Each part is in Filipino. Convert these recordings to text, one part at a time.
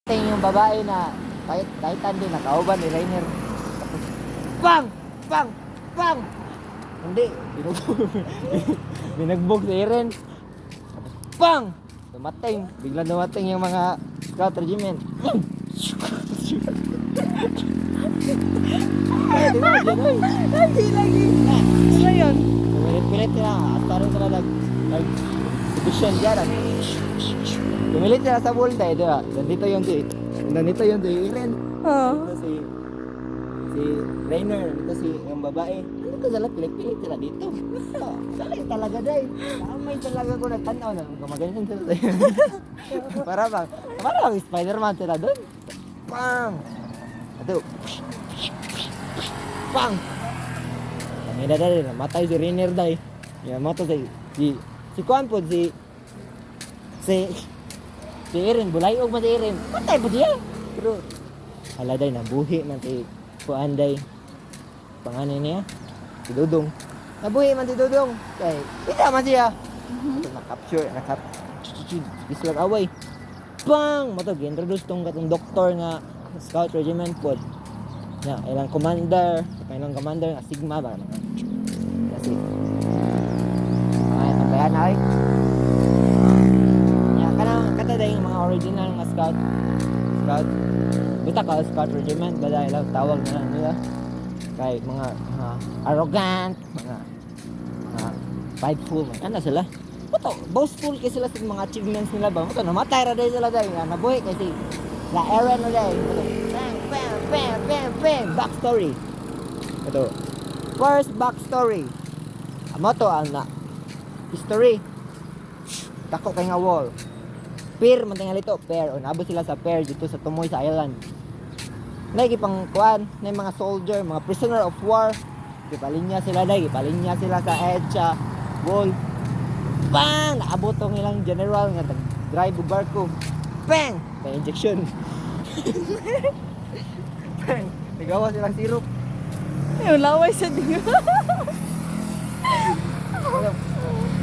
Yung babae na kahit din nakauban ni Rainer. Tapos bang! Bang! Bang! Hindi, binagbog si Eren. Tapos bang! Biglang dumating yung mga scout regiment. Hindi lagi. Ano yun? Pilit sila, astarin sila nag-exhibition dyan. Pumilit sila sa bulday, di ba? Nandito yung si Eren. Oo. Dito si Rainer, dito si yung babae. Ano ka sila, pilit sila dito. Salay talaga day. May talaga ko nagtanaw na gumaganon sila tayo. Para bang Spider-Man sila doon. Pang! Ato. Pang! Pangida dahil, namatay si Rainer dahil. Namatay si Kuan po, si Eren, bulayog man si Eren. Patay po siya. Pero, haladay, nabuhi man si Kuan dahil. Panganin niya, si Dudong. Nabuhi man si Dudong. Kaya, ita man siya. Nakapture. Islang away. Bang! Matog, introduce tong doktor nga Scout Regiment po. Na, ilang commander nga Sigma ba mga. Kasi, ang bayan na ay. Kata dahil yung mga original nga Scout. Bita ka Scout Regiment ba dahil tawag na nila. Kay mga arrogant, mga prideful, ano sila? Ito, boastful kasi sila sa mga achievements nila ba? Ito, namatay ra dahil sila dahil nabuhay kasi la Eren na dahil. Bang! Backstory. Ito, first backstory. Amo to ang history. Tako kay nga wall. Pier man tingali to, pier. Nabot sila sa pier dito sa Tumoy sa island. Lagi pang kuan, na mga soldier, mga prisoner of war. Gipalinya sila sa edge sa wall. Bang! Naabot tong ilang general nga drive barko. Bang! May injection. Bang! Nagawa silang sirup. Yung laway sa dingo.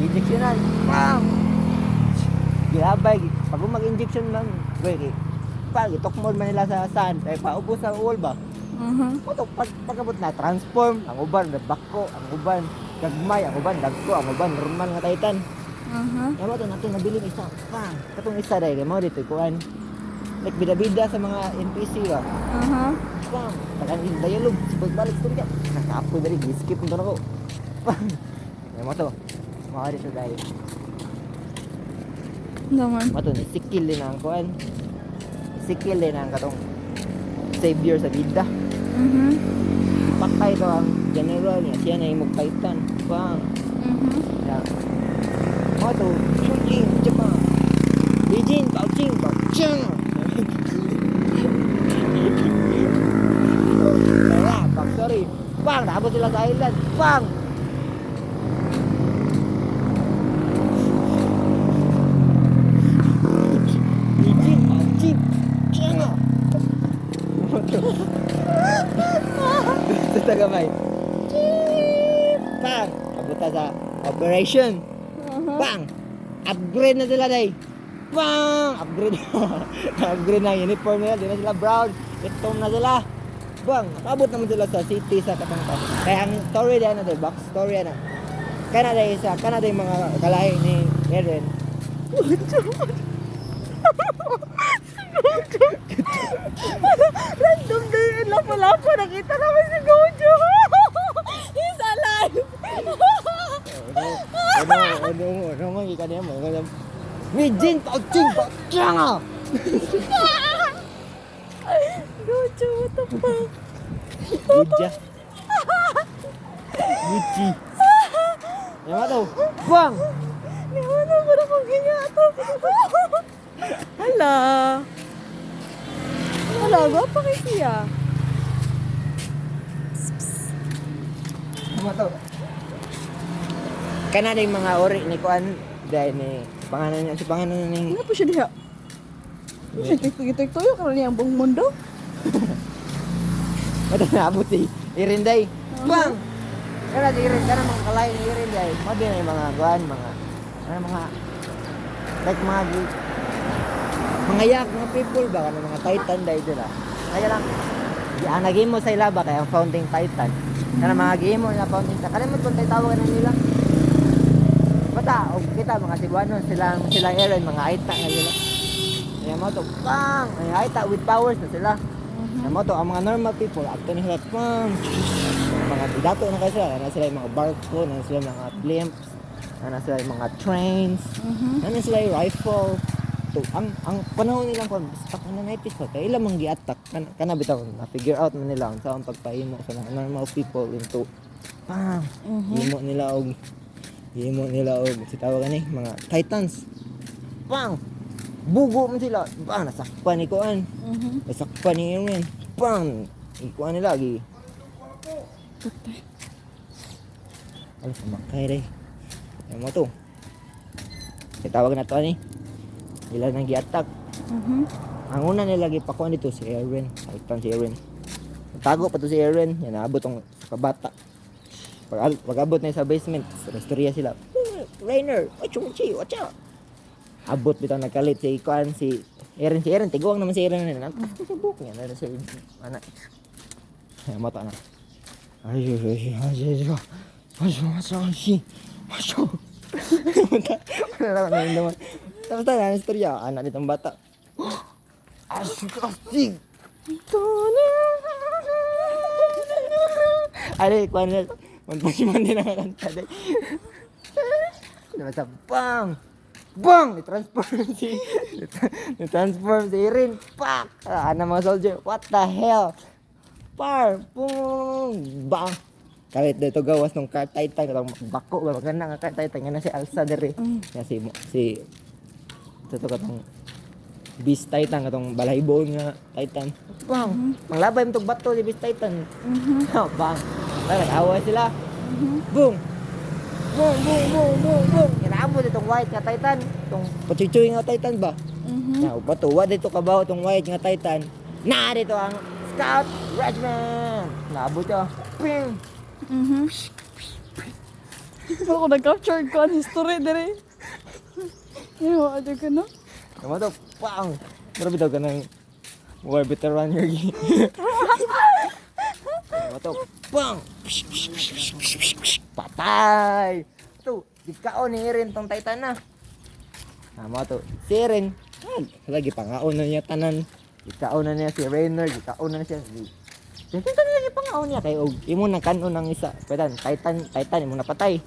Injectionan. Bang! Gilabay. Pag mag-injection lang, itukmod man nila sa sand. Ay paubos sa wall ba? Pagkabot na transform, ang uban bako, ang uban gagmay, ang uban dagko, ang uban normal nga Titan. Yawa to natin nabili ng isa. Bang! Katong isa dahil mo dito kuan. Like bida-bida sa mga NPC ba? Bang! Tagan yung dialogue. Balik ko niya. Nakapo na rin. Skip mo na ako. Bang! Yawa to. Mga dito dahil. Naman. Mato ni sikil din ang kuan. Sikil din ang katong savior sa vida. Pakay to ang general niya. Siya na yung Titan. Bang! Yan. Mato. Shooting. Japa. Lijin. Bauching. Kaya, backstory. Bang! Naabot sila sa island. Bang! Lijin. Bauching. Tianga. Sa tagamay. Bang! Abuta sa operation. Bang! Upgrade na sila day. Bang! Upgrade. Upgrade na uniform nila. Di na sila brown. Itom na sila. Bang! Nakabot naman sila sa city sa Katangka. Kaya ang story din na day. Back story na. Kanada yung mga kalay ni Eren. Random din. Lapo-lapo. Nakita namin si Gojo. He's alive. Ano mo ika niya mo. Mijin Bauching. Tianga. Gojo, what the fuck? Guja. Gucci. Yang mana tu? Buang. Di mana pun ako ganyan to? Hala. Hala, gwapa kay siya. Yang mana tu? Kan ada yung mga ori ni Kuan dahil ni si pangalan ni Ano po siya diha? Siya ito yung karoon niyang buong mundo. Mada naabot si Irinday. Bang! Kaya si Irin, kana mga kalay ni Irinday. Mada na yung mga Kuan, mga like mga mga yak, mga people ba, kanang mga titan dahil sila. Kaya lang, ang naging mo sa ila ba, kaya ang founding titan. Kaya mga game mo na founding titan. Kalimut kung tayo tawagan na nila. Bata, o kita, mga Cebuanos, silang Eren, mga Aita nga nila. Kaya mo to, pang! Ay, Aita with powers na sila. Kaya mo to, ang mga normal people, after nila, pang! Mga dato na kayo sila, na sila yung mga barko, na sila yung mga blimps, na sila yung mga trains, na sila yung rifle. To, ang panahon nilang kung stuck na 90s pa, kaya ilang mang gi-attack, kana bitaw, na-figure out man nila, sa ang pagpahimo sa mga normal people into, pang! Himo nila og sitawa gani mga titans. Pang! Bugo man sila. Pang nasakpan ni kuan. Nasakpan ni Eren. Pang! Ikuan nila gi. Ano sa makay ray. Ay mo to. Sitawag na to ni. Ila nang gi-attack. Ang una nila gipakuan dito si Eren. Titan si Eren. Tago pa to si Eren. Yan naabot tong kabata. Pag-abot na sa basement, restorya sila. Rainer, wachungchi, wacha. Abot bitaw nagkalit si Ikuan, si Eren, tiguang naman si Eren na. Buk niya na si anak. Ay mata na. Ay. Masyo. Wala na naman. Tapos na istorya, anak nitong bata. Asik. Ay, kuan na. Magpasiman din ang kanta day. Nasa bang! Bang! Ni-transform si Eren. Pak! Ano mga soldier? What the hell? Par! Boom! Bang! Kahit dito gawas ng car titan. Katong bako ba? Maganda nga car titan. Nga na si Alsa dere. Nga si ito katong Beast Titan. Katong balaybo nga Titan. Bang! Manglabay mo itong bato si Beast Titan. Bang! Nag-away sila. Boom! Boom! Inaabot itong white nga Titan. Itong pachuchoy nga Titan ba? Now, patuwa dito kabaw itong white nga Titan. Na dito ang Scout Regiment. Naabot siya. Ping! Ako nag-capture ko ang history dere. Yawa, ka no? Naman to, pang! Grabe daw ka ng war veteran yung to, pang! Patay! Ito, dikaon ni Eren tong Titan na. Nama to, si Eren, lagi pangaon na niya tanan. Dikaon na niya si Rainer, dikaon na siya. Titan lagi pangaon niya kay og imo nang kanon ng isa. Pwede Titan imo napatay.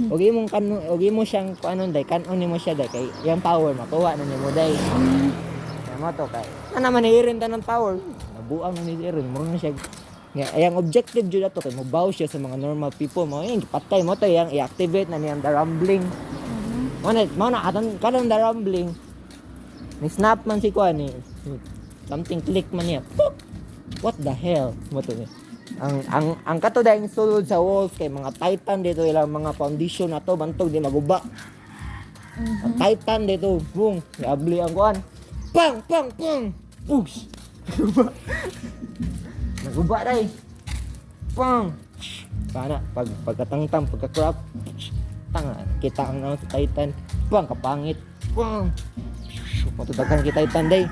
Og imong kanon, og imo siyang kuanon day, kanon nimo siya day kay yang power makuha na nimo day. Nama to kay, naman ni Eren tanan power. Nabuang na ni Eren, mo na siya. Nga, ang objective dyan ito, kay mabaw siya sa mga normal people. Mga yung patay mo ito, yung i-activate na niyang the rumbling. Mga kanang the rumbling. Ni-snap man si Kuan eh. Something click man niya. Pop! What the hell? Mo to niya. Ang kato dahil sulod sa walls kay mga Titan dito, ilang mga foundation na to, bantog di maguba. Ang Titan dito, boom, iabli ang Kuan. Pang! Oops! Naguba day. Pang. Sana pagkatangtang pagka-crop. Tanga kita ang naon sa Titan. Pang kapangit. Pang. Matudagan kita Titan day.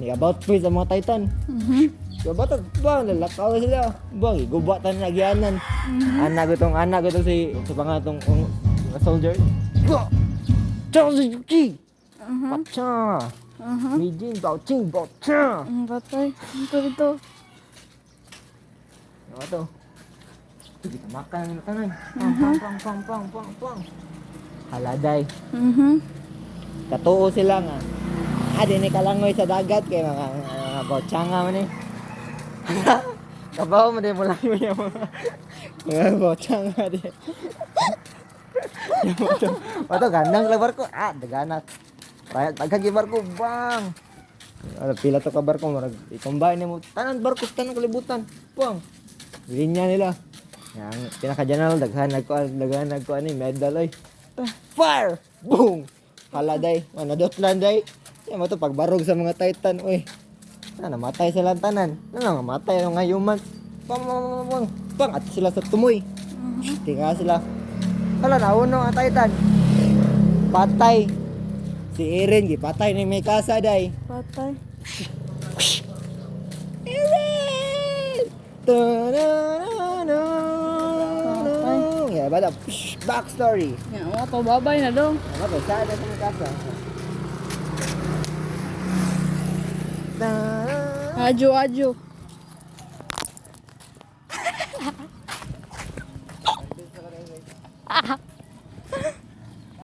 Ni about face ang mga Titan. So bato bang lalakaw sila. Bang igubatan na gianan. Anak gutong si sa pangatong soldier. Charles G. Pacha. Mijin bauching baucha. Batay. Ito. Ano to? Hindi ka makan ng tanan. Pang. Haladay. Katuo sila nga. Di ni kalangoy sa dagat kay mga botsanga man eh. Kabaw mo din mo lang yung mga botsanga di. Wato gandang labar ko. Daganat. Pagkagi barko bang. Pila to ka barko mo i-combine mo tanan barko tanang kalibutan. Bang. Linya nila. Yang pinaka-general daghan nagko ani medal oy. Fire! Boom! Haladay, manadot lang day. Yan mo to pagbarog sa mga Titan oy. Namatay sila tanan. Namatay ng human. Bang at sila sa tumoy. Tinga sila. Hala nauno ang Titan. Patay. Si Erin, gipatay ni may kasa, day. Patay. Erin! Ta-na-na-na. Yeah, bada, backstory. Yan, mga pababay na daw. Ano ba, saan na sa may kasa? Ta-na-na. Adyo, adyo.